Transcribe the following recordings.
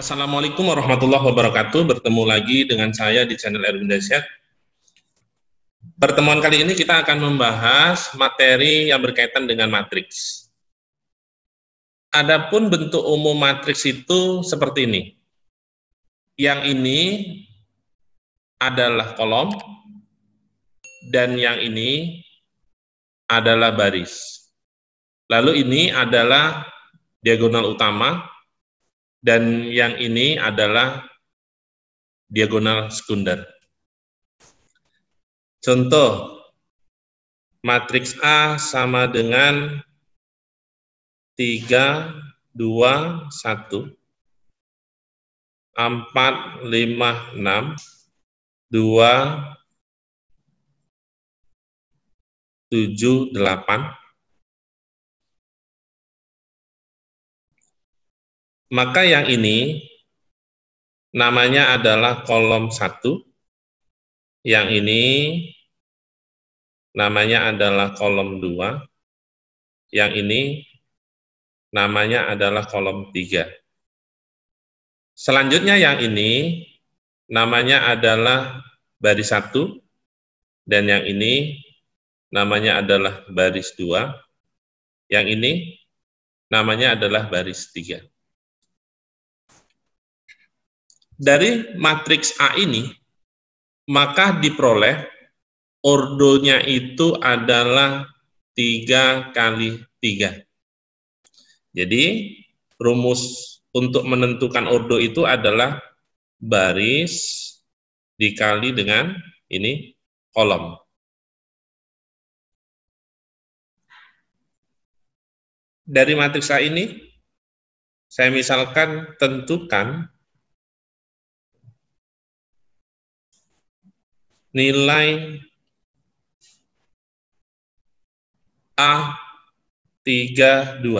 Assalamualaikum warahmatullahi wabarakatuh. Bertemu lagi dengan saya di channel Erwin Dasyat. Pertemuan kali ini kita akan membahas materi yang berkaitan dengan matriks. Adapun bentuk umum matriks itu seperti ini. Yang ini adalah kolom dan yang ini adalah baris. Lalu ini adalah diagonal utama dan yang ini adalah diagonal sekunder. Contoh, matriks A sama dengan 3, 2, 1, 4, 5, 6, 2, 7, 8. Maka yang ini namanya adalah kolom 1, yang ini namanya adalah kolom 2, yang ini namanya adalah kolom 3. Selanjutnya yang ini namanya adalah baris 1, dan yang ini namanya adalah baris 2, yang ini namanya adalah baris 3. Dari matriks A ini, maka diperoleh ordonya itu adalah 3 kali 3. Jadi, rumus untuk menentukan ordo itu adalah baris dikali dengan ini kolom. Dari matriks A ini, saya misalkan tentukan nilai A32.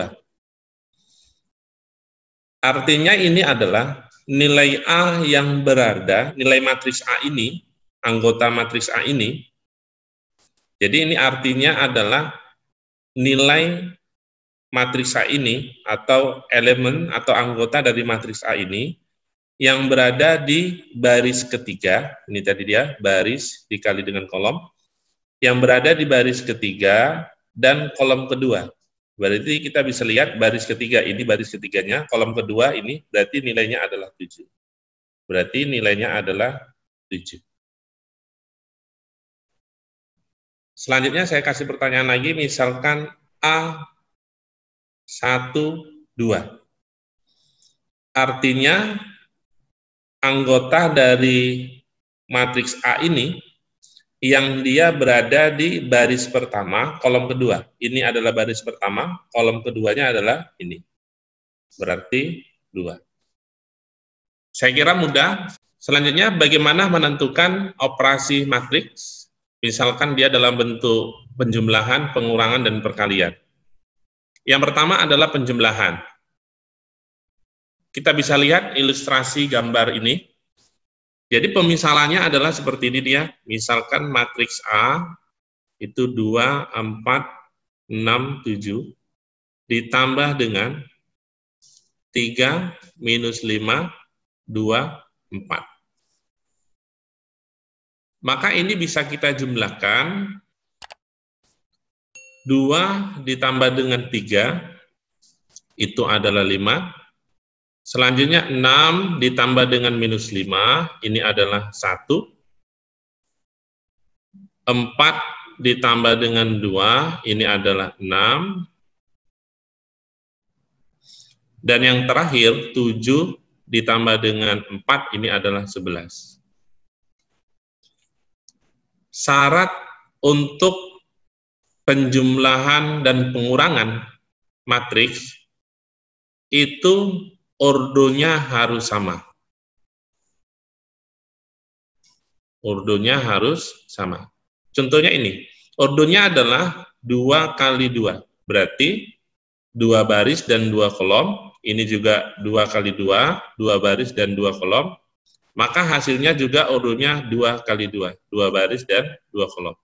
Artinya ini adalah nilai A yang berada, nilai matriks A ini, anggota matriks A ini. Jadi ini artinya adalah nilai matriks A ini atau elemen atau anggota dari matriks A ini yang berada di baris ketiga, ini tadi dia, baris dikali dengan kolom, yang berada di baris ketiga dan kolom kedua. Berarti kita bisa lihat baris ketiga, ini baris ketiganya, kolom kedua ini berarti nilainya adalah 7. Berarti nilainya adalah 7. Selanjutnya saya kasih pertanyaan lagi, misalkan A12. Artinya anggota dari matriks A ini yang dia berada di baris pertama, kolom kedua. Ini adalah baris pertama, kolom keduanya adalah ini. Berarti 2. Saya kira mudah. Selanjutnya, bagaimana menentukan operasi matriks? Misalkan dia dalam bentuk penjumlahan, pengurangan, dan perkalian. Yang pertama adalah penjumlahan. Kita bisa lihat ilustrasi gambar ini. Jadi pemisalannya adalah seperti ini dia. Misalkan matriks A itu 2, 4, 6, 7 ditambah dengan 3, minus 5, 2, 4. Maka ini bisa kita jumlahkan. 2 ditambah dengan 3 itu adalah 5. Selanjutnya 6 ditambah dengan minus 5, ini adalah 1. 4 ditambah dengan 2, ini adalah 6. Dan yang terakhir, 7 ditambah dengan 4, ini adalah 11. Syarat untuk penjumlahan dan pengurangan matriks itu ordonya harus sama. Ordonya harus sama. Contohnya ini, ordonya adalah 2 kali 2. Berarti 2 baris dan 2 kolom. Ini juga 2 kali 2, 2 baris dan 2 kolom. Maka hasilnya juga ordonya 2 kali 2, 2 baris dan 2 kolom.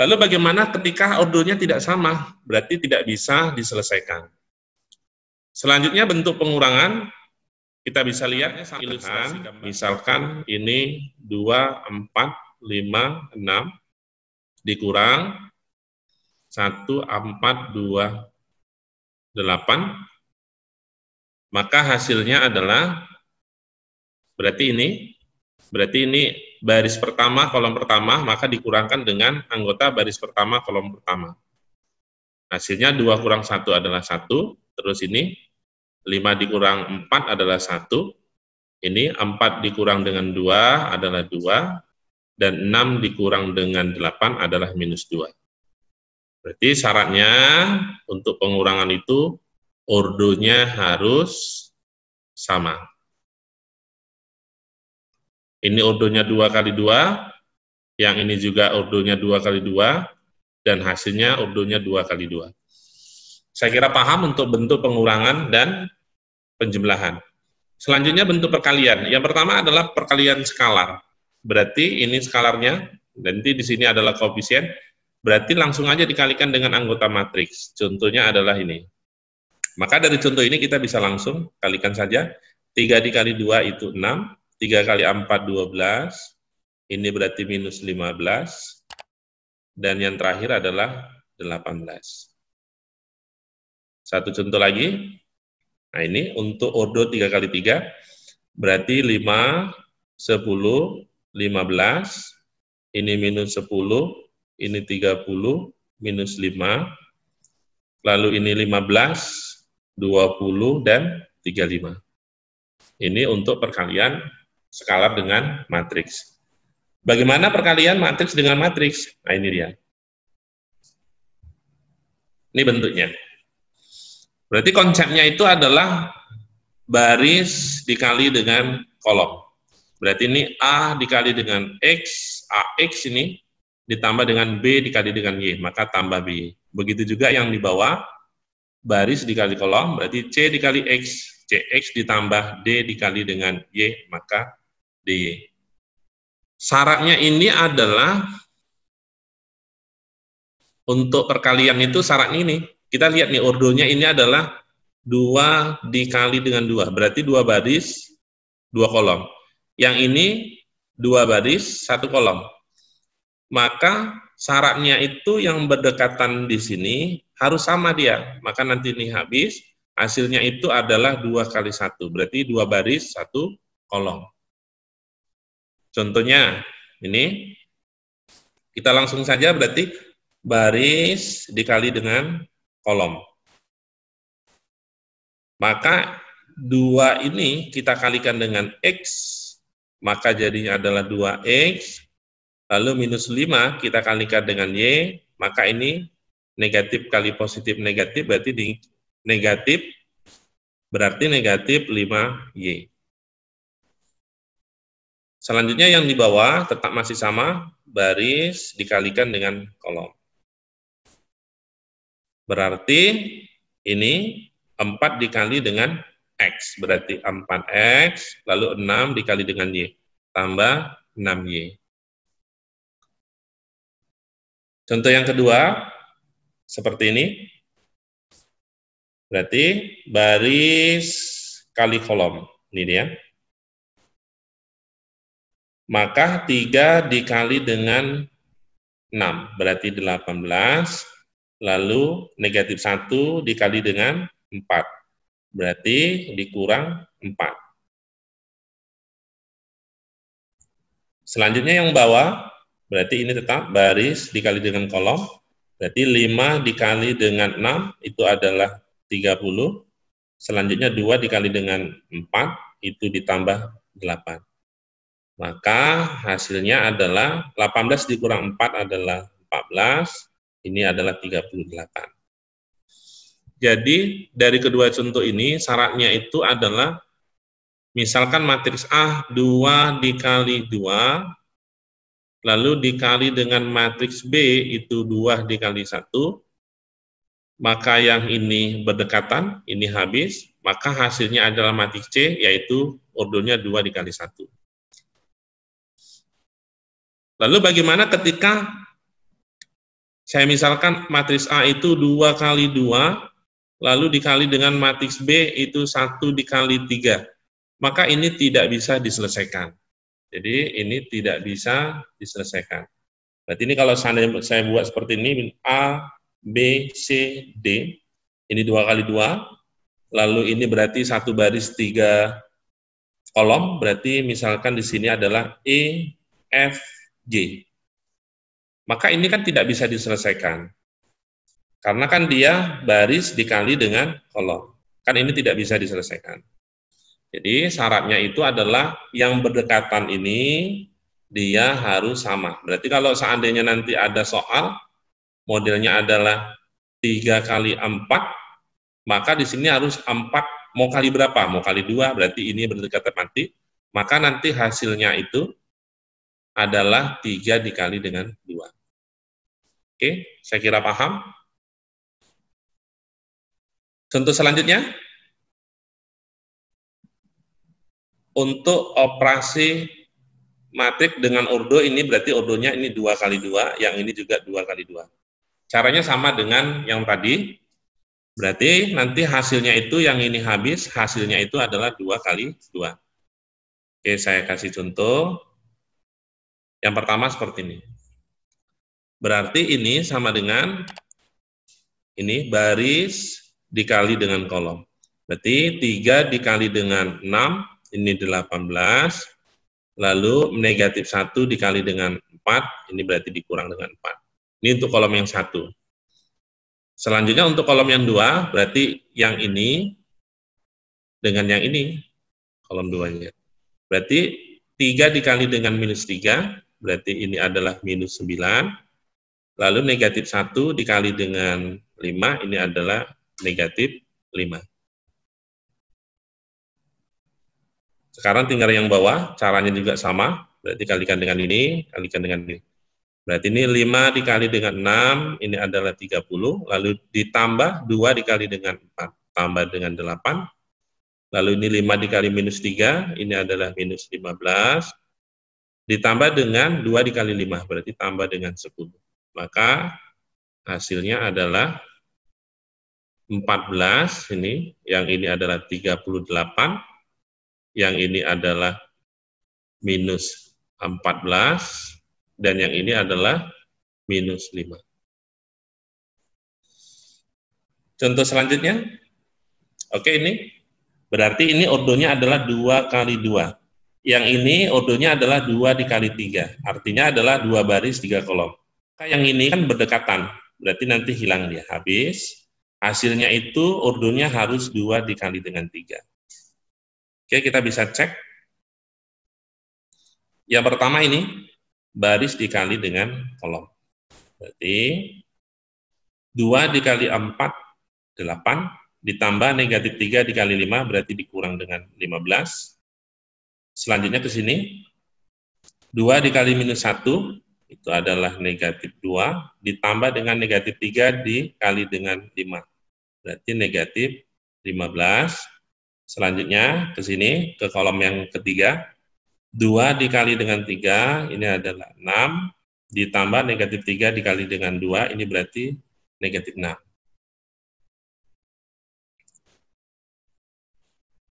Lalu bagaimana ketika ordonya tidak sama? Berarti tidak bisa diselesaikan. Selanjutnya bentuk pengurangan, kita bisa lihat misalkan ini 2, 4, 5, 6, dikurang 1, 4, 2, 8, maka hasilnya adalah, berarti ini baris pertama, kolom pertama, maka dikurangkan dengan anggota baris pertama, kolom pertama. Hasilnya 2 kurang 1 adalah 1, terus ini 5 dikurang 4 adalah 1, ini 4 dikurang dengan 2 adalah 2, dan 6 dikurang dengan 8 adalah minus 2. Berarti syaratnya untuk pengurangan itu ordonya harus sama. Ini ordonya 2 kali 2, yang ini juga ordonya 2 kali 2, dan hasilnya ordonya 2 kali 2. Saya kira paham untuk bentuk pengurangan dan penjumlahan. Selanjutnya bentuk perkalian. Yang pertama adalah perkalian skalar. Berarti ini skalarnya, nanti di sini adalah koefisien, berarti langsung aja dikalikan dengan anggota matriks. Contohnya adalah ini. Maka dari contoh ini kita bisa langsung kalikan saja. 3 dikali 2 itu 6, 3 kali 4, 12, ini berarti minus 15, dan yang terakhir adalah 18. Satu contoh lagi. Nah, ini untuk ordo 3 kali 3, berarti 5, 10, 15, ini minus 10, ini 30, minus 5, lalu ini 15, 20, dan 35. Ini untuk perkalian skalar dengan matriks. Bagaimana perkalian matriks dengan matriks? Nah, ini dia. Ini bentuknya. Berarti konsepnya itu adalah baris dikali dengan kolom. Berarti ini A dikali dengan X, AX ini ditambah dengan B dikali dengan Y, maka tambah B. Begitu juga yang di bawah, baris dikali kolom, berarti C dikali X, CX ditambah D dikali dengan Y, maka DY. Syaratnya ini adalah, untuk perkalian itu syaratnya ini, kita lihat nih ordonya ini adalah 2 dikali dengan 2, berarti 2 baris, 2 kolom. Yang ini 2 baris, 1 kolom. Maka syaratnya itu yang berdekatan di sini harus sama dia. Maka nanti ini habis, hasilnya itu adalah 2 kali 1, berarti 2 baris, 1 kolom. Contohnya, ini, kita langsung saja berarti baris dikali dengan kolom. Maka 2 ini kita kalikan dengan X, maka jadinya adalah 2X, lalu minus 5 kita kalikan dengan Y, maka ini negatif kali positif negatif, berarti di negatif, berarti negatif 5Y. Selanjutnya yang di bawah tetap masih sama, baris dikalikan dengan kolom. Berarti ini 4 dikali dengan X, berarti 4X, lalu 6 dikali dengan Y, tambah 6Y. Contoh yang kedua, seperti ini. Berarti baris kali kolom, ini dia. Maka 3 dikali dengan 6, berarti 18, lalu negatif 1 dikali dengan 4, berarti dikurang 4. Selanjutnya yang bawah, berarti ini tetap baris dikali dengan kolom, berarti 5 dikali dengan 6, itu adalah 30, selanjutnya 2 dikali dengan 4, itu ditambah 8. Maka hasilnya adalah 18 dikurang 4 adalah 14, ini adalah 38. Jadi dari kedua contoh ini syaratnya itu adalah misalkan matriks A 2 dikali 2, lalu dikali dengan matriks B itu 2 dikali 1, maka yang ini berdekatan, ini habis, maka hasilnya adalah matriks C, yaitu ordonya 2 dikali 1. Lalu bagaimana ketika saya misalkan matriks A itu 2 kali 2, lalu dikali dengan matriks B itu 1 dikali 3. Maka ini tidak bisa diselesaikan. Jadi ini tidak bisa diselesaikan. Berarti ini kalau saya buat seperti ini, A, B, C, D, ini 2 kali 2, lalu ini berarti 1 baris 3 kolom, berarti misalkan di sini adalah E, F, G. Maka ini kan tidak bisa diselesaikan. Karena kan dia baris dikali dengan kolom. Kan ini tidak bisa diselesaikan. Jadi syaratnya itu adalah yang berdekatan ini dia harus sama. Berarti kalau seandainya nanti ada soal, modelnya adalah 3 kali 4, maka di sini harus 4, mau kali berapa? Mau kali 2, berarti ini berdekatan mati. Maka nanti hasilnya itu adalah 3 dikali dengan 2. Oke, saya kira paham. Contoh selanjutnya, untuk operasi matrik dengan ordo ini berarti ordonya ini 2 kali 2, yang ini juga 2 kali 2. Caranya sama dengan yang tadi, berarti nanti hasilnya itu yang ini habis, hasilnya itu adalah 2 kali 2. Oke, saya kasih contoh. Yang pertama seperti ini. Berarti ini sama dengan ini baris dikali dengan kolom. Berarti 3 dikali dengan 6, ini 18, lalu negatif 1 dikali dengan 4, ini berarti dikurang dengan 4. Ini untuk kolom yang 1. Selanjutnya untuk kolom yang 2, berarti yang ini dengan yang ini, kolom 2-nya. Berarti 3 dikali dengan minus 3, berarti ini adalah minus 9, lalu negatif 1 dikali dengan 5, ini adalah negatif 5. Sekarang tinggal yang bawah, caranya juga sama, berarti kalikan dengan ini, kalikan dengan ini. Berarti ini 5 dikali dengan 6, ini adalah 30, lalu ditambah 2 dikali dengan 4, tambah dengan 8, lalu ini 5 dikali minus 3, ini adalah minus 15, ditambah dengan 2 dikali 5, berarti tambah dengan 10. Maka hasilnya adalah 14, ini, yang ini adalah 38, yang ini adalah minus 14, dan yang ini adalah minus 5. Contoh selanjutnya, oke ini, berarti ini ordonya adalah 2 kali 2. Yang ini ordonya adalah 2 dikali 3, artinya adalah 2 baris 3 kolom. Yang ini kan berdekatan, berarti nanti hilang dia, habis. Hasilnya itu ordonya harus 2 dikali dengan 3. Oke, kita bisa cek. Yang pertama ini, baris dikali dengan kolom. Berarti 2 dikali 4, 8, ditambah negatif 3 dikali 5, berarti dikurang dengan 15. Selanjutnya ke sini, 2 dikali minus 1, itu adalah negatif 2, ditambah dengan negatif 3 dikali dengan 5. Berarti negatif 15. Selanjutnya ke sini, ke kolom yang ketiga, 2 dikali dengan 3, ini adalah 6, ditambah negatif 3 dikali dengan 2, ini berarti negatif 6.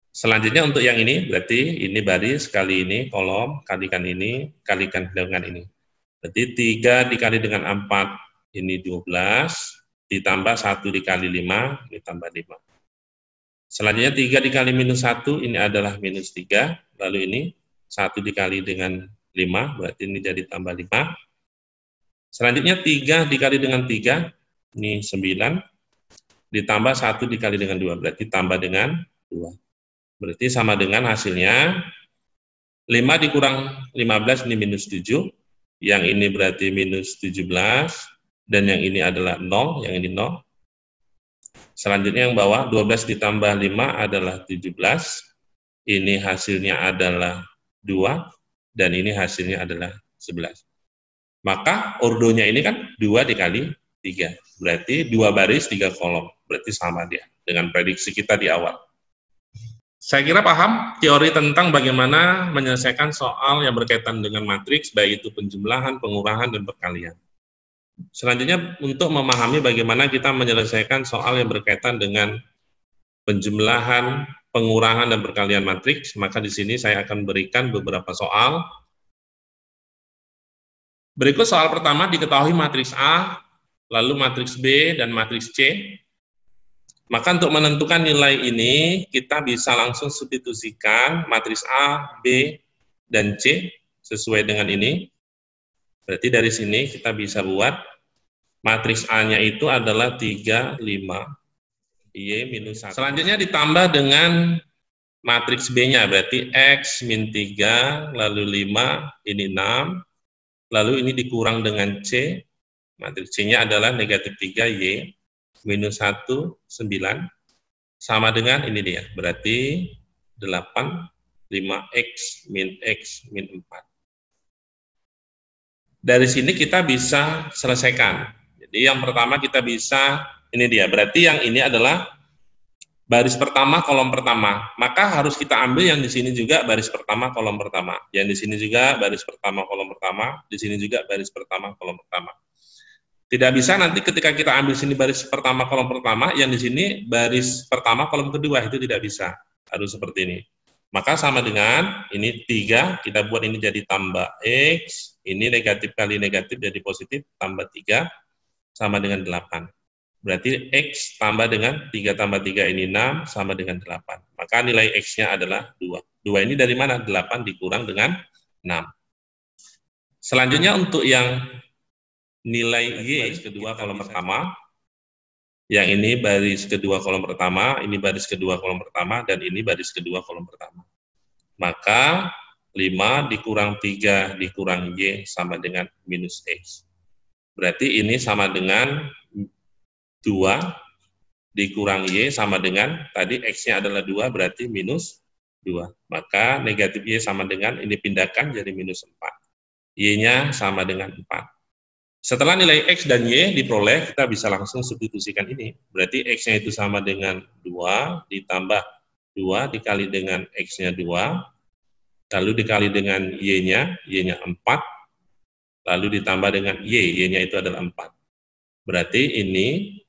Selanjutnya untuk yang ini, berarti ini baris kali ini, kolom, kalikan ini, kalikan dengan ini. Berarti 3 dikali dengan 4, ini 12, ditambah 1 dikali 5, ini tambah 5. Selanjutnya 3 dikali minus 1, ini adalah minus 3, lalu ini 1 dikali dengan 5, berarti ini jadi tambah 5. Selanjutnya 3 dikali dengan 3, ini 9, ditambah 1 dikali dengan 2, berarti tambah dengan 2. Berarti sama dengan hasilnya, 5 dikurang 15, ini minus 7, yang ini berarti minus 17, dan yang ini adalah 0, yang ini 0. Selanjutnya yang bawah, 12 ditambah 5 adalah 17, ini hasilnya adalah 2, dan ini hasilnya adalah 11. Maka ordonya ini kan 2 dikali 3, berarti 2 baris 3 kolom, berarti sama dia dengan prediksi kita di awal. Saya kira paham teori tentang bagaimana menyelesaikan soal yang berkaitan dengan matriks, baik itu penjumlahan, pengurangan, dan perkalian. Selanjutnya untuk memahami bagaimana kita menyelesaikan soal yang berkaitan dengan penjumlahan, pengurangan, dan perkalian matriks, maka di sini saya akan berikan beberapa soal. Berikut soal pertama, diketahui matriks A, lalu matriks B, dan matriks C. Maka untuk menentukan nilai ini, kita bisa langsung substitusikan matriks A, B, dan C sesuai dengan ini. Berarti dari sini kita bisa buat matriks A-nya itu adalah 3, 5, Y minus 1. Selanjutnya ditambah dengan matriks B-nya, berarti X min 3, lalu 5, ini 6, lalu ini dikurang dengan C, matriks C-nya adalah negatif 3, Y, minus 1, 9, sama dengan ini dia, berarti 8, 5X, min 4. Dari sini kita bisa selesaikan. Jadi yang pertama kita bisa, ini dia, berarti yang ini adalah baris pertama, kolom pertama. Maka harus kita ambil yang di sini juga baris pertama, kolom pertama. Yang di sini juga baris pertama, kolom pertama. Di sini juga baris pertama, kolom pertama. Tidak bisa nanti ketika kita ambil sini baris pertama, kolom pertama, yang di sini baris pertama, kolom kedua, itu tidak bisa. Harus seperti ini. Maka sama dengan ini 3, kita buat ini jadi tambah X, ini negatif kali negatif jadi positif, tambah 3, sama dengan 8. Berarti X tambah dengan 3 tambah 3 ini 6, sama dengan 8. Maka nilai X-nya adalah 2. 2 ini dari mana? 8 dikurang dengan 6. Selanjutnya untuk yang nilai Y baris kedua kolom pertama, yang ini baris kedua kolom pertama, ini baris kedua kolom pertama, dan ini baris kedua kolom pertama. Maka 5 dikurang 3 dikurang Y sama dengan minus X. Berarti ini sama dengan 2 dikurang Y sama dengan, tadi X-nya adalah 2, berarti minus 2. Maka negatif Y sama dengan, ini pindahkan jadi minus 4. Y-nya sama dengan 4. Setelah nilai X dan Y diperoleh, kita bisa langsung substitusikan ini. Berarti X-nya itu sama dengan 2, ditambah 2 dikali dengan X-nya 2, lalu dikali dengan Y-nya 4, lalu ditambah dengan Y-nya itu adalah 4. Berarti ini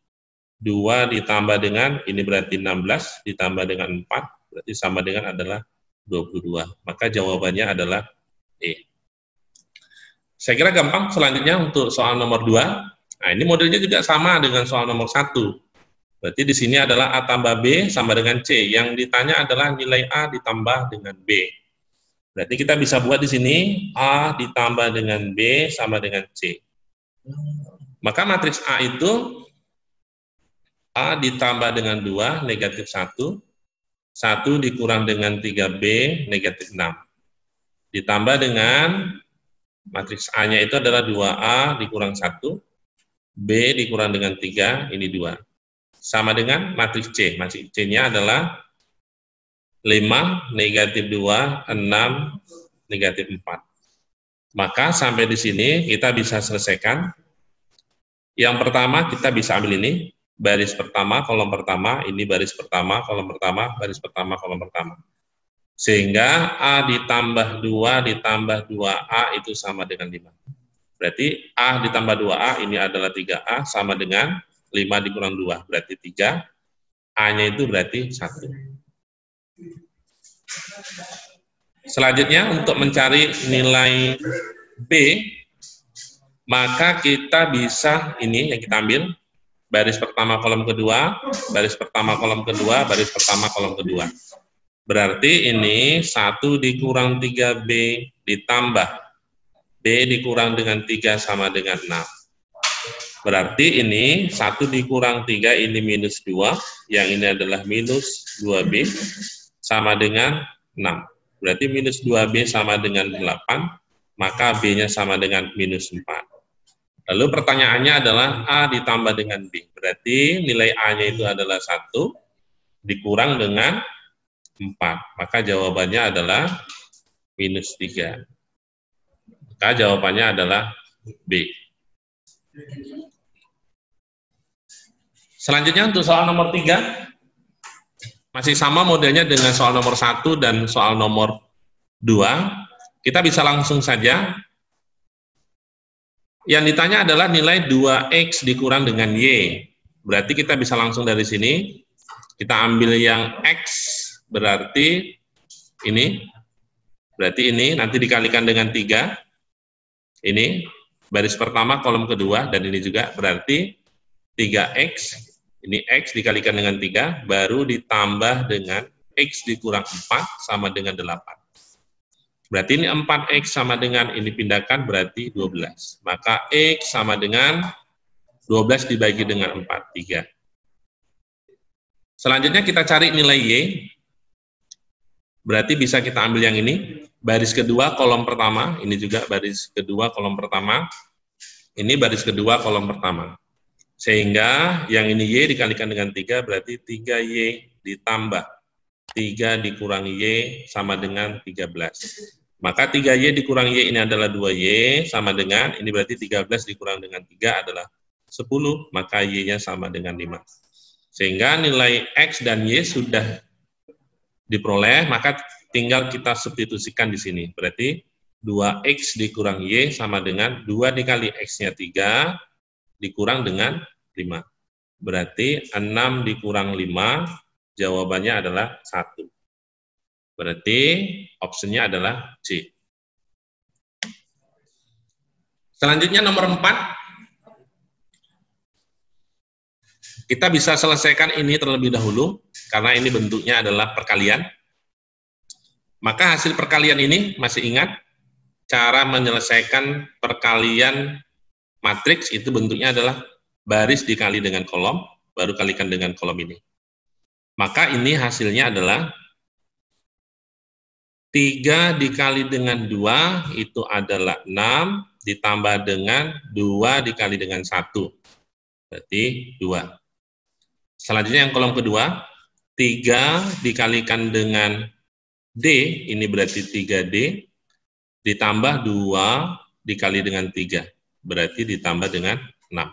2 ditambah dengan, ini berarti 16, ditambah dengan 4, berarti sama dengan adalah 22. Maka jawabannya adalah E. Saya kira gampang. Selanjutnya untuk soal nomor 2. Nah, ini modelnya juga sama dengan soal nomor 1. Berarti di sini adalah A tambah B sama dengan C. Yang ditanya adalah nilai A ditambah dengan B. Berarti kita bisa buat di sini A ditambah dengan B sama dengan C. Maka matriks A itu A ditambah dengan 2, negatif 1. 1 dikurang dengan 3B, negatif 6. Ditambah dengan matriks A-nya itu adalah 2A dikurang 1, B dikurang dengan 3, ini 2. Sama dengan matriks C. Matriks C-nya adalah 5, negatif 2, 6, negatif 4. Maka sampai di sini kita bisa selesaikan. Yang pertama kita bisa ambil ini, baris pertama, kolom pertama, ini baris pertama, kolom pertama, baris pertama, kolom pertama. Sehingga A ditambah 2 ditambah 2A itu sama dengan 5. Berarti A ditambah 2A ini adalah 3A sama dengan 5 dikurang 2, berarti 3. A-nya itu berarti 1. Selanjutnya untuk mencari nilai B, maka kita bisa ini yang kita ambil, baris pertama kolom kedua, baris pertama kolom kedua, baris pertama kolom kedua. Berarti ini 1 dikurang 3B ditambah B dikurang dengan 3 sama dengan 6. Berarti ini 1 dikurang 3 ini minus 2, yang ini adalah minus 2B sama dengan 6. Berarti minus 2B sama dengan 8, maka B-nya sama dengan minus 4. Lalu pertanyaannya adalah A ditambah dengan B. Berarti nilai A-nya itu adalah 1 dikurang dengan 4, maka jawabannya adalah minus 3. Maka jawabannya adalah B. Selanjutnya untuk soal nomor 3, masih sama modelnya dengan soal nomor 1 dan soal nomor 2. Kita bisa langsung saja Yang ditanya adalah nilai 2X dikurang dengan Y. Berarti kita bisa langsung dari sini, kita ambil yang X, berarti ini, nanti dikalikan dengan 3, ini baris pertama kolom kedua, dan ini juga berarti 3X, ini X dikalikan dengan 3, baru ditambah dengan X dikurang 4 sama dengan 8. Berarti ini 4X sama dengan, ini pindahkan berarti 12. Maka X sama dengan 12 dibagi dengan 4, 3. Selanjutnya kita cari nilai Y. Berarti bisa kita ambil yang ini, baris kedua kolom pertama, ini juga baris kedua kolom pertama, ini baris kedua kolom pertama. Sehingga yang ini Y dikalikan dengan 3, berarti 3Y ditambah 3 dikurangi Y sama dengan 13. Maka 3Y dikurang Y ini adalah 2Y, sama dengan, ini berarti 13 dikurang dengan 3 adalah 10, maka Y-nya sama dengan 5. Sehingga nilai X dan Y sudah diperoleh, maka tinggal kita substitusikan di sini. Berarti 2X dikurang Y sama dengan 2 dikali X-nya 3, dikurang dengan 5. Berarti 6 dikurang 5, jawabannya adalah 1. Berarti opsinya adalah C. Selanjutnya nomor 4. Kita bisa selesaikan ini terlebih dahulu, karena ini bentuknya adalah perkalian. Maka hasil perkalian ini, masih ingat, cara menyelesaikan perkalian matriks itu bentuknya adalah baris dikali dengan kolom, baru kalikan dengan kolom ini. Maka ini hasilnya adalah 3 dikali dengan 2 itu adalah 6, ditambah dengan 2 dikali dengan 1. Berarti 2. Selanjutnya yang kolom kedua, 3 dikalikan dengan D, ini berarti 3D, ditambah 2 dikali dengan 3, berarti ditambah dengan 6.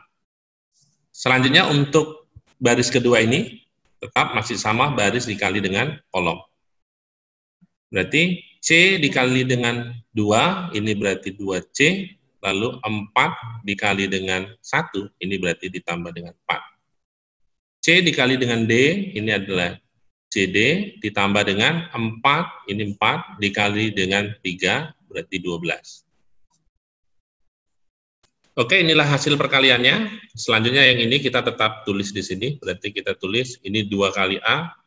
Selanjutnya untuk baris kedua ini, tetap masih sama baris dikali dengan kolom. Berarti C dikali dengan 2, ini berarti 2C, lalu 4 dikali dengan 1, ini berarti ditambah dengan 4. C dikali dengan D, ini adalah CD, ditambah dengan 4, ini 4, dikali dengan 3, berarti 12. Oke, inilah hasil perkaliannya. Selanjutnya yang ini kita tetap tulis di sini, berarti kita tulis ini 2 kali A,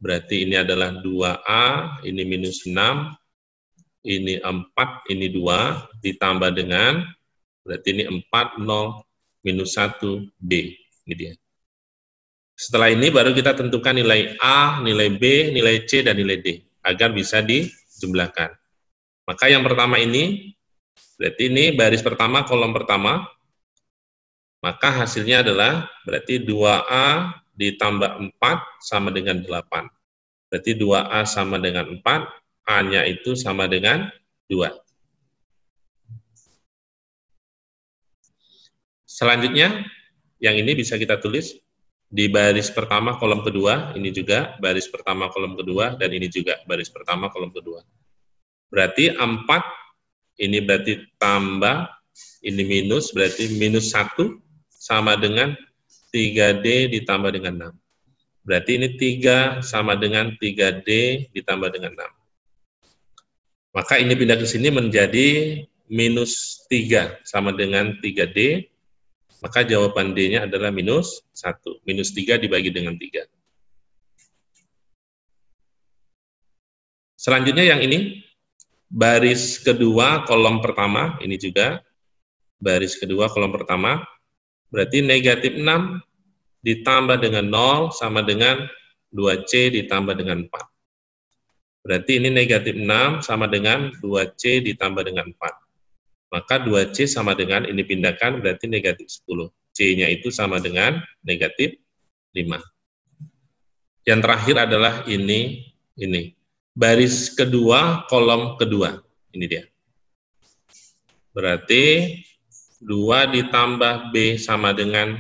berarti ini adalah 2A, ini minus 6, ini 4, ini 2, ditambah dengan, berarti ini 4, 0, minus 1, B, ini dia. Setelah ini baru kita tentukan nilai A, nilai B, nilai C, dan nilai D, agar bisa dijumlahkan. Maka yang pertama ini, berarti ini baris pertama, kolom pertama, maka hasilnya adalah berarti 2A ditambah 4 sama dengan 8. Berarti 2A sama dengan 4, A-nya itu sama dengan 2. Selanjutnya, yang ini bisa kita tulis di baris pertama kolom kedua, ini juga baris pertama kolom kedua, dan ini juga baris pertama kolom kedua. Berarti 4, ini berarti tambah, ini minus, berarti minus 1, sama dengan 3D ditambah dengan 6. Berarti ini 3 sama dengan 3D ditambah dengan 6. Maka ini pindah ke sini menjadi minus 3 sama dengan 3D, maka jawaban D-nya adalah minus 1. Minus 3 dibagi dengan 3. Selanjutnya yang ini, baris kedua kolom pertama, ini juga baris kedua kolom pertama, berarti negatif 6 ditambah dengan 0 sama dengan 2C ditambah dengan 4. Berarti ini negatif 6 sama dengan 2C ditambah dengan 4. Maka 2C sama dengan, ini pindahkan, berarti negatif 10. C-nya itu sama dengan negatif 5. Yang terakhir adalah ini. Baris kedua, kolom kedua. Ini dia. Berarti 2 ditambah B sama dengan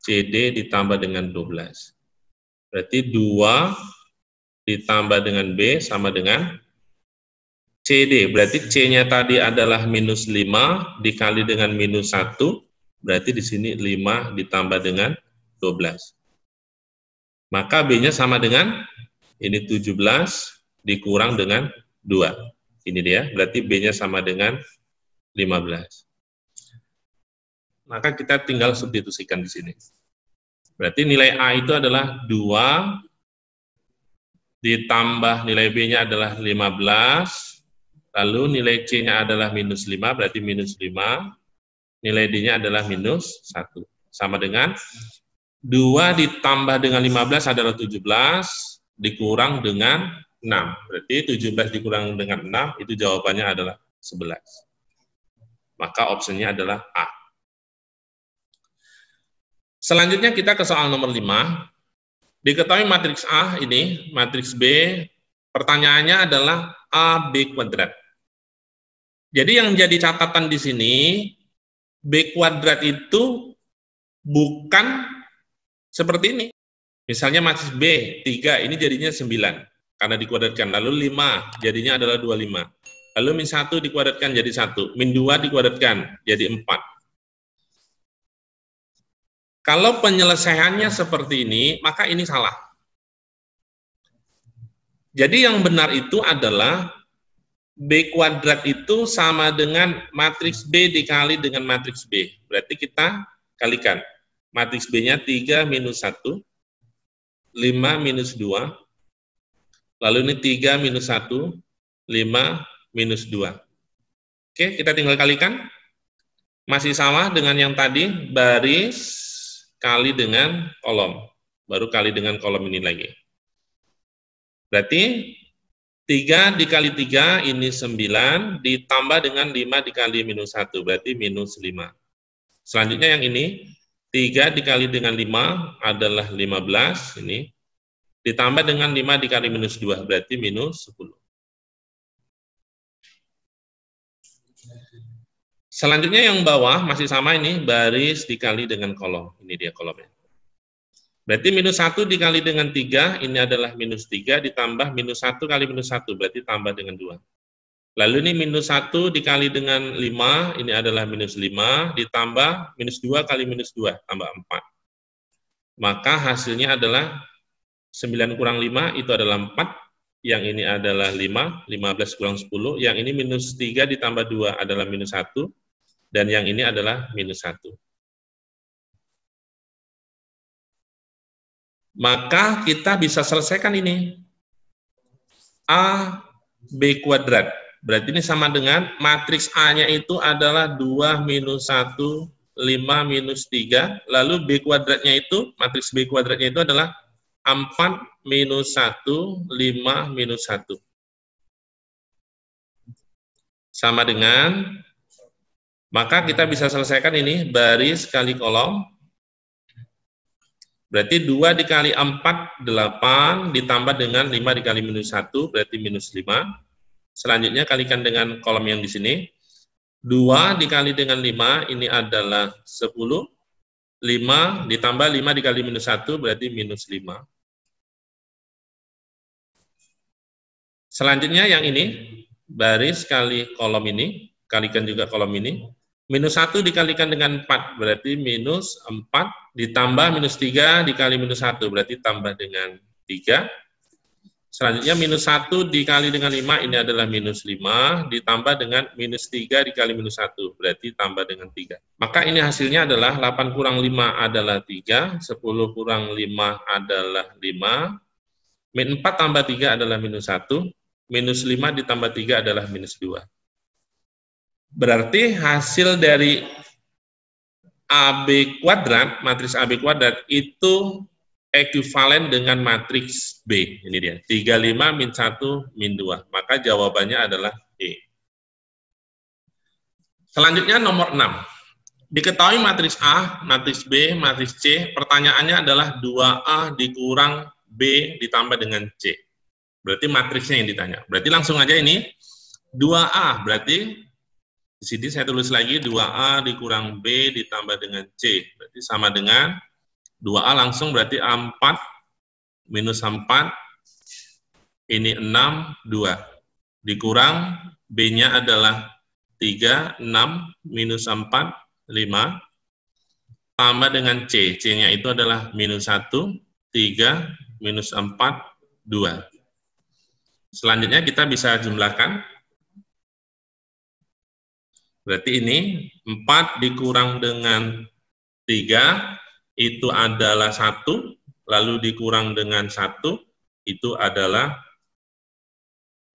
CD ditambah dengan 12. Berarti 2 ditambah dengan B sama dengan CD, berarti C-nya tadi adalah minus 5 dikali dengan minus 1, berarti di sini 5 ditambah dengan 12. Maka B-nya sama dengan, ini 17 dikurang dengan 2. Ini dia, berarti B-nya sama dengan 15. Maka kita tinggal substitusikan di sini. Berarti nilai A itu adalah 2, ditambah nilai B-nya adalah 15, lalu nilai C-nya adalah minus 5, berarti minus 5. Nilai D-nya adalah minus 1. Sama dengan 2 ditambah dengan 15 adalah 17, dikurang dengan 6. Berarti 17 dikurang dengan 6, itu jawabannya adalah 11. Maka opsinya adalah A. Selanjutnya kita ke soal nomor 5. Diketahui matriks A ini, matriks B, pertanyaannya adalah AB kuadrat. Jadi yang jadi catatan di sini, B kuadrat itu bukan seperti ini. Misalnya matriks B, 3, ini jadinya 9, karena dikuadratkan. Lalu 5, jadinya adalah 25. Lalu min 1 dikuadratkan jadi 1, min 2 dikuadratkan jadi 4. Kalau penyelesaiannya seperti ini, maka ini salah. Jadi yang benar itu adalah B kuadrat itu sama dengan matriks B dikali dengan matriks B. Berarti kita kalikan. Matriks B-nya 3 minus 1, 5 minus 2, lalu ini 3 minus 1, 5 minus 2. Oke, kita tinggal kalikan. Masih sama dengan yang tadi, baris kali dengan kolom. Baru kali dengan kolom ini lagi. Berarti 3 dikali 3 ini 9, ditambah dengan 5 dikali minus 1, berarti minus 5. Selanjutnya yang ini, 3 dikali dengan 5 adalah 15, ini. Ditambah dengan 5 dikali minus 2, berarti minus 10. Selanjutnya yang bawah, masih sama ini, baris dikali dengan kolom. Ini dia kolomnya. Berarti minus 1 dikali dengan 3, ini adalah minus 3, ditambah minus 1 kali minus 1, berarti tambah dengan 2. Lalu ini minus 1 dikali dengan 5, ini adalah minus 5, ditambah minus 2 kali minus 2, tambah 4. Maka hasilnya adalah 9 kurang 5, itu adalah 4, yang ini adalah 5, 15 kurang 10, yang ini minus 3 ditambah 2 adalah minus 1, dan yang ini adalah minus 1. Maka kita bisa selesaikan ini. A, B kuadrat. Berarti ini sama dengan matriks A-nya itu adalah 2 minus 1, 5 minus 3. Lalu B kuadratnya itu, matriks B kuadratnya itu adalah 4 minus 1, 5 minus 1. Sama dengan, maka kita bisa selesaikan ini, baris kali kolom. Berarti 2 dikali 4, 8, ditambah dengan 5 dikali minus 1, berarti minus 5. Selanjutnya kalikan dengan kolom yang di sini. 2 dikali dengan 5, ini adalah 10. 5 ditambah 5 dikali minus 1, berarti minus 5. Selanjutnya yang ini, baris kali kolom ini, kalikan juga kolom ini. Minus 1 dikalikan dengan 4, berarti minus 4, ditambah minus 3 dikali minus 1, berarti tambah dengan 3. Selanjutnya minus 1 dikali dengan 5, ini adalah minus 5, ditambah dengan minus 3 dikali minus 1, berarti tambah dengan 3. Maka ini hasilnya adalah 8 kurang 5 adalah 3, 10 kurang 5 adalah 5, min 4 tambah 3 adalah minus 1, minus 5 ditambah 3 adalah minus 2. Berarti hasil dari AB kuadrat, matriks AB kuadrat itu ekuivalen dengan matriks B. Ini dia, 35 min 1 min 2. Maka jawabannya adalah E. Selanjutnya nomor 6. Diketahui matriks A, matriks B, matriks C, pertanyaannya adalah 2A dikurang B ditambah dengan C. Berarti matriksnya yang ditanya. Berarti langsung aja ini, 2A, berarti di sini saya tulis lagi 2A dikurang B ditambah dengan C. Berarti sama dengan 2A langsung berarti 4 minus 4, ini 6, 2. Dikurang B-nya adalah 3, 6, minus 4, 5, tambah dengan C. C-nya itu adalah minus 1, 3, minus 4, 2. Selanjutnya kita bisa jumlahkan. Berarti ini 4 dikurang dengan 3, itu adalah 1, lalu dikurang dengan 1, itu adalah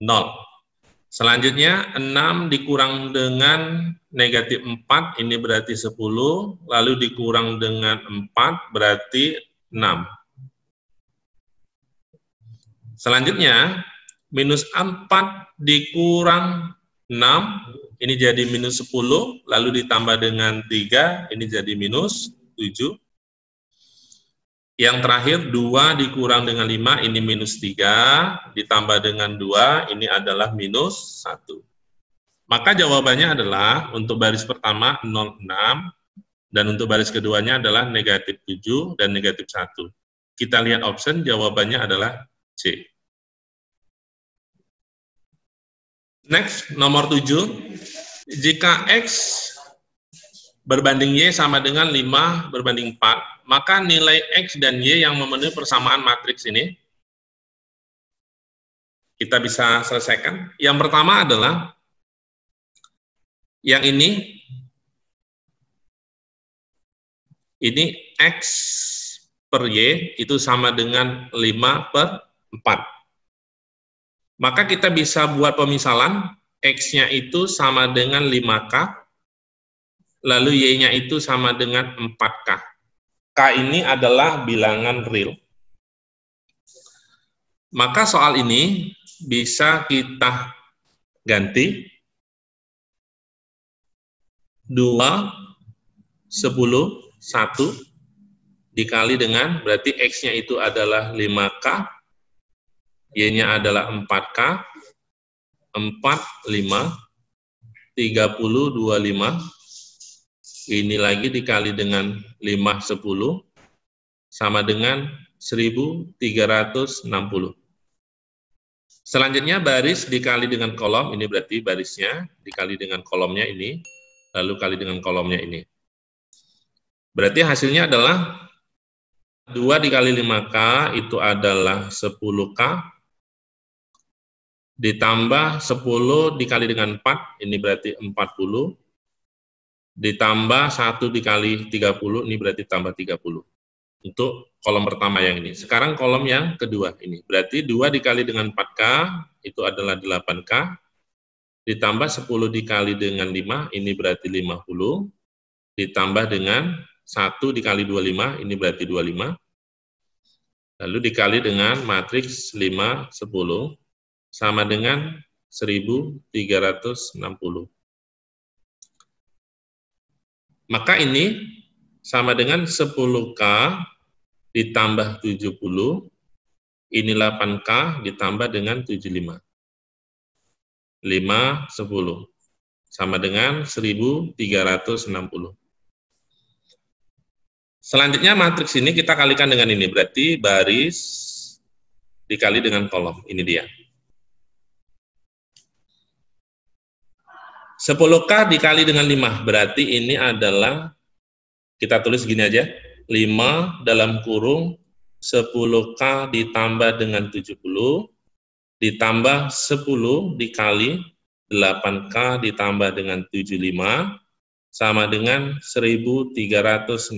0. Selanjutnya 6 dikurang dengan negatif 4, ini berarti 10, lalu dikurang dengan 4, berarti 6. Selanjutnya, minus 4 dikurang 6, ini jadi minus 10, lalu ditambah dengan 3, ini jadi minus 7. Yang terakhir, 2 dikurang dengan 5, ini minus 3, ditambah dengan 2, ini adalah minus 1. Maka jawabannya adalah, untuk baris pertama 0,6, dan untuk baris keduanya adalah negatif 7 dan negatif 1. Kita lihat option, jawabannya adalah C. Next, nomor 7. Jika X berbanding Y sama dengan 5 berbanding 4, maka nilai X dan Y yang memenuhi persamaan matriks ini kita bisa selesaikan. Yang pertama adalah yang ini X per Y itu sama dengan 5 per 4. Maka kita bisa buat pemisalan, X-nya itu sama dengan 5K, lalu Y-nya itu sama dengan 4K. K ini adalah bilangan real. Maka soal ini bisa kita ganti 2, 10, 1 dikali dengan, berarti X-nya itu adalah 5K, Y-nya adalah 4K, 4, 5, 30, 25, ini lagi dikali dengan 5, 10, sama dengan 1360. Selanjutnya baris dikali dengan kolom, ini berarti barisnya dikali dengan kolomnya ini, lalu kali dengan kolomnya ini. Berarti hasilnya adalah 2 dikali 5K itu adalah 10K, ditambah 10 dikali dengan 4, ini berarti 40, ditambah 1 dikali 30, ini berarti tambah 30. Untuk kolom pertama yang ini. Sekarang kolom yang kedua ini. Berarti 2 dikali dengan 4K, itu adalah 8K, ditambah 10 dikali dengan 5, ini berarti 50, ditambah dengan 1 dikali 25, ini berarti 25, lalu dikali dengan matriks 5, 10, sama dengan 1360. Maka ini sama dengan 10K ditambah 70, ini 8K ditambah dengan 75. 5, 10, sama dengan 1360. Selanjutnya matriks ini kita kalikan dengan ini, berarti baris dikali dengan kolom, ini dia. 10K dikali dengan 5, berarti ini adalah, kita tulis gini aja, 5 dalam kurung 10K ditambah dengan 70, ditambah 10 dikali 8K ditambah dengan 75, sama dengan 1360.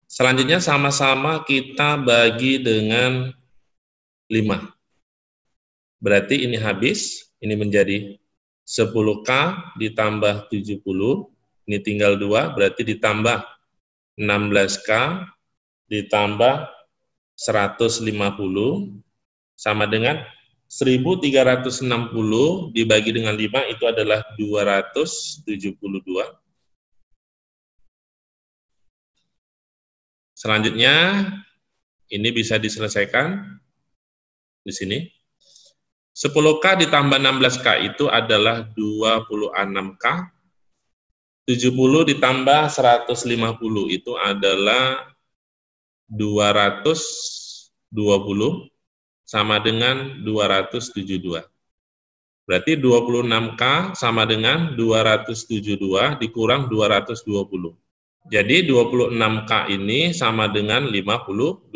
Selanjutnya sama-sama kita bagi dengan 5. Berarti ini habis, ini menjadi 10K ditambah 70, ini tinggal 2, berarti ditambah 16K ditambah 150, sama dengan 1360 dibagi dengan 5, itu adalah 272. Selanjutnya, ini bisa diselesaikan di sini. 10K ditambah 16K itu adalah 26K. 70 ditambah 150 itu adalah 220, sama dengan 272. Berarti 26K sama dengan 272 dikurang 220. Jadi 26K ini sama dengan 52.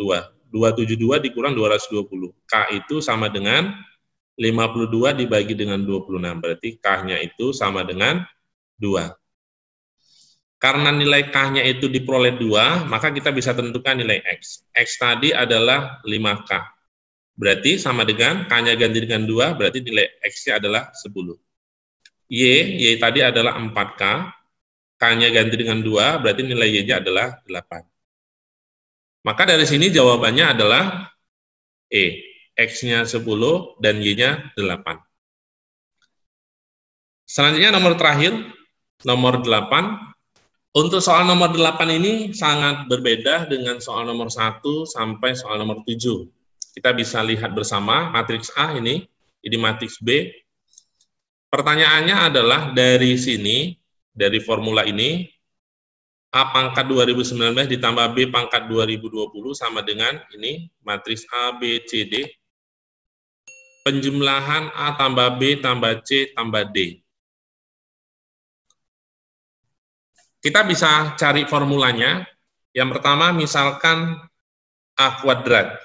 272 dikurang 220. K itu sama dengan 52 dibagi dengan 26. Berarti K-nya itu sama dengan 2. Karena nilai K-nya itu diperoleh 2, maka kita bisa tentukan nilai X. X tadi adalah 5K. Berarti sama dengan K-nya ganti dengan 2, berarti nilai X-nya adalah 10. Y tadi adalah 4K. K-nya ganti dengan 2, berarti nilai Y-nya adalah 8. Maka dari sini jawabannya adalah E. X-nya 10 dan Y-nya 8. Selanjutnya nomor terakhir, nomor 8. Untuk soal nomor 8 ini sangat berbeda dengan soal nomor 1 sampai soal nomor 7. Kita bisa lihat bersama matriks A ini matriks B. Pertanyaannya adalah dari sini, dari formula ini, A pangkat 2019 ditambah B pangkat 2020 sama dengan ini, matriks A, B, C, D. Penjumlahan A tambah B tambah C tambah D. Kita bisa cari formulanya. Yang pertama, misalkan A kuadrat.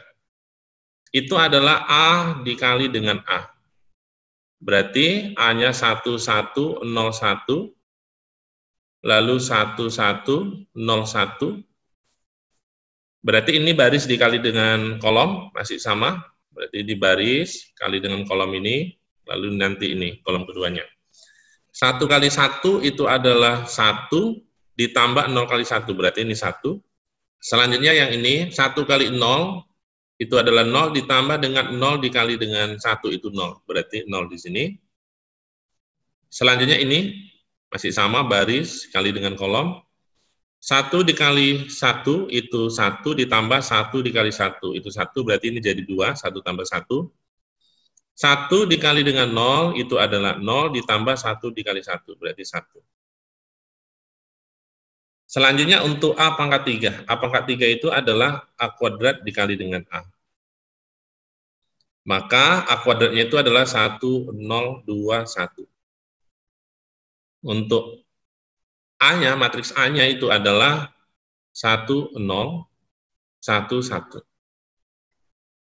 Itu adalah A dikali dengan A. Berarti A-nya 1101, lalu 1101. Berarti ini baris dikali dengan kolom, masih sama. Berarti di baris kali dengan kolom ini, lalu nanti ini kolom keduanya. 1 kali 1 itu adalah 1 ditambah 0 kali 1, berarti ini 1. Selanjutnya yang ini, 1 kali 0 itu adalah 0 ditambah dengan 0 dikali dengan 1 itu 0, berarti 0 di sini. Selanjutnya ini masih sama, baris kali dengan kolom. 1 dikali 1 itu 1 ditambah 1 dikali 1 itu 1, berarti ini jadi 2, 1 tambah 1. 1 dikali dengan 0 itu adalah 0 ditambah 1 dikali 1, berarti 1. Selanjutnya untuk A pangkat 3. A pangkat 3 itu adalah A kuadrat dikali dengan A. Maka A kuadratnya itu adalah 1021. Untuk A-nya, matriks A-nya itu adalah 1011.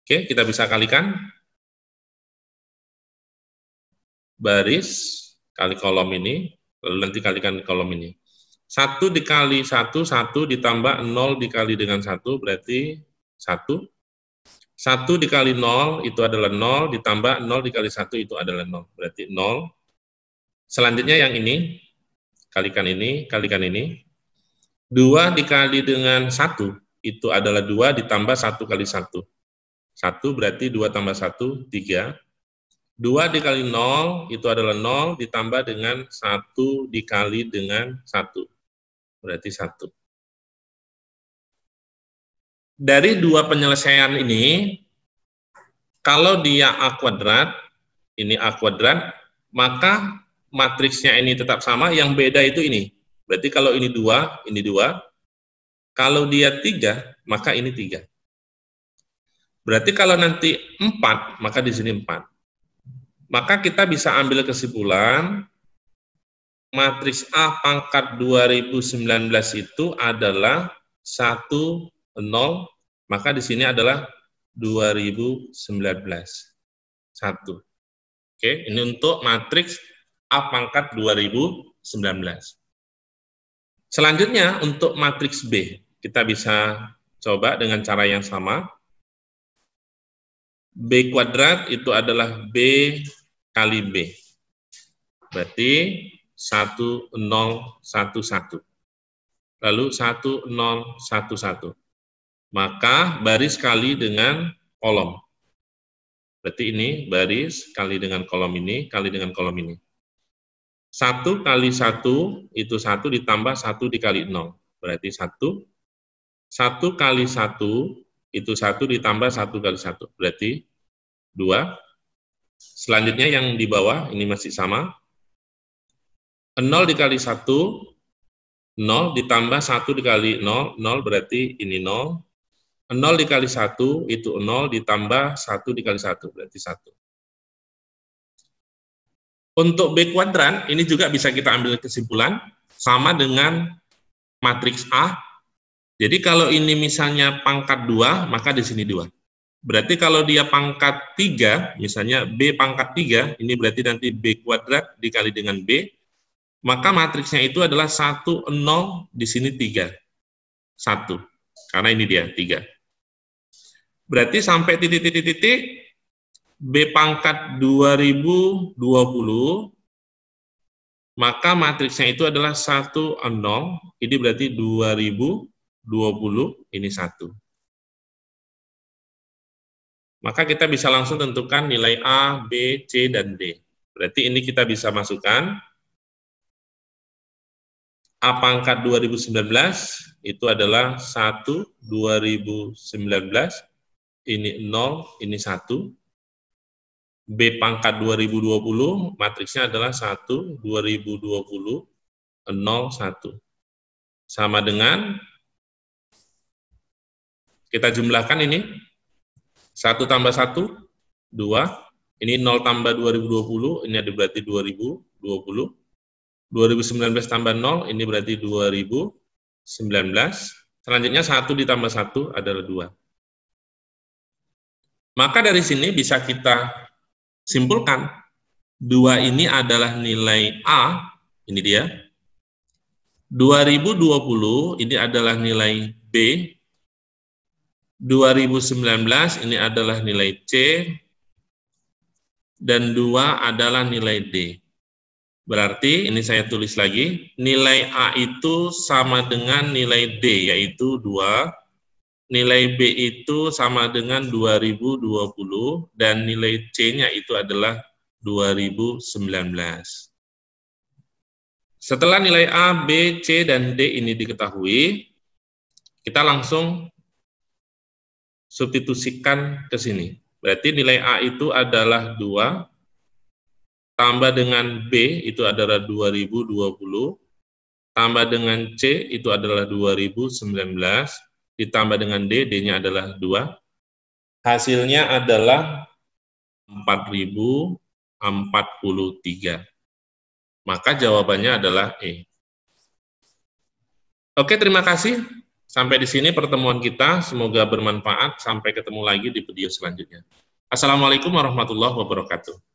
Oke, kita bisa kalikan. Baris kali kolom ini, lalu nanti kalikan kolom ini. 1 dikali 1, 1 ditambah 0 dikali dengan 1, berarti 1. 1 dikali 0 itu adalah 0, ditambah 0 dikali 1 itu adalah 0, berarti 0. Selanjutnya yang ini, kalikan ini, kalikan ini. 2 dikali dengan 1, itu adalah 2 ditambah 1 kali 1. 1 berarti 2 tambah 1, 3. 2 dikali 0, itu adalah 0, ditambah dengan 1 dikali dengan 1. Berarti 1. Dari dua penyelesaian ini, kalau dia A kuadrat, ini A kuadrat, maka matriksnya ini tetap sama, yang beda itu ini. Berarti kalau ini 2, ini 2. Kalau dia 3, maka ini 3. Berarti kalau nanti 4, maka di sini 4. Maka kita bisa ambil kesimpulan, matriks A pangkat 2019 itu adalah 1, 0, maka di sini adalah 2019. 1. Oke, ini untuk matriks A pangkat 2019. Selanjutnya untuk matriks B, kita bisa coba dengan cara yang sama. B kuadrat itu adalah B kali B. Berarti 1011. Lalu 1011. Maka baris kali dengan kolom. Berarti ini baris kali dengan kolom ini, kali dengan kolom ini. 1 kali 1 itu 1 ditambah 1 dikali 0. Berarti 1. 1 kali 1 itu 1 ditambah 1 kali 1. Berarti 2. Selanjutnya yang di bawah, ini masih sama. 0 dikali 1, 0 ditambah 1 dikali 0, 0 berarti ini 0. 0 dikali 1 itu 0 ditambah 1 dikali 1, berarti 1. Untuk B kuadran, ini juga bisa kita ambil kesimpulan, sama dengan matriks A. Jadi kalau ini misalnya pangkat 2, maka di sini 2. Berarti kalau dia pangkat 3, misalnya B pangkat 3, ini berarti nanti B kuadrat dikali dengan B, maka matriksnya itu adalah 1, 0, di sini 3. 1. Karena ini dia, 3. Berarti sampai titik-titik-titik, B pangkat 2020, maka matriksnya itu adalah 1, 0, ini berarti 2020, ini 1. Maka kita bisa langsung tentukan nilai A, B, C, dan D. Berarti ini kita bisa masukkan A pangkat 2019 itu adalah 1, 2019, ini 0, ini 1. B pangkat 2020, matriksnya adalah 1, 2020, 0, 1. Sama dengan, kita jumlahkan ini, 1 tambah 1, 2, ini 0 tambah 2020, ini ada berarti 2020, 2019 tambah 0, ini berarti 2019, selanjutnya 1 ditambah 1 adalah 2. Maka dari sini bisa kita simpulkan, 2 ini adalah nilai A, ini dia, 2020 ini adalah nilai B, 2019 ini adalah nilai C, dan 2 adalah nilai D. Berarti, ini saya tulis lagi, nilai A itu sama dengan nilai D, yaitu 2, nilai B itu sama dengan 2020, dan nilai C-nya itu adalah 2019. Setelah nilai A, B, C, dan D ini diketahui, kita langsung substitusikan ke sini. Berarti nilai A itu adalah 2, tambah dengan B itu adalah 2020, tambah dengan C itu adalah 2019, ditambah dengan D, D-nya adalah 2. Hasilnya adalah 4043. Maka jawabannya adalah E. Oke, terima kasih. Sampai di sini pertemuan kita. Semoga bermanfaat. Sampai ketemu lagi di video selanjutnya. Assalamualaikum warahmatullahi wabarakatuh.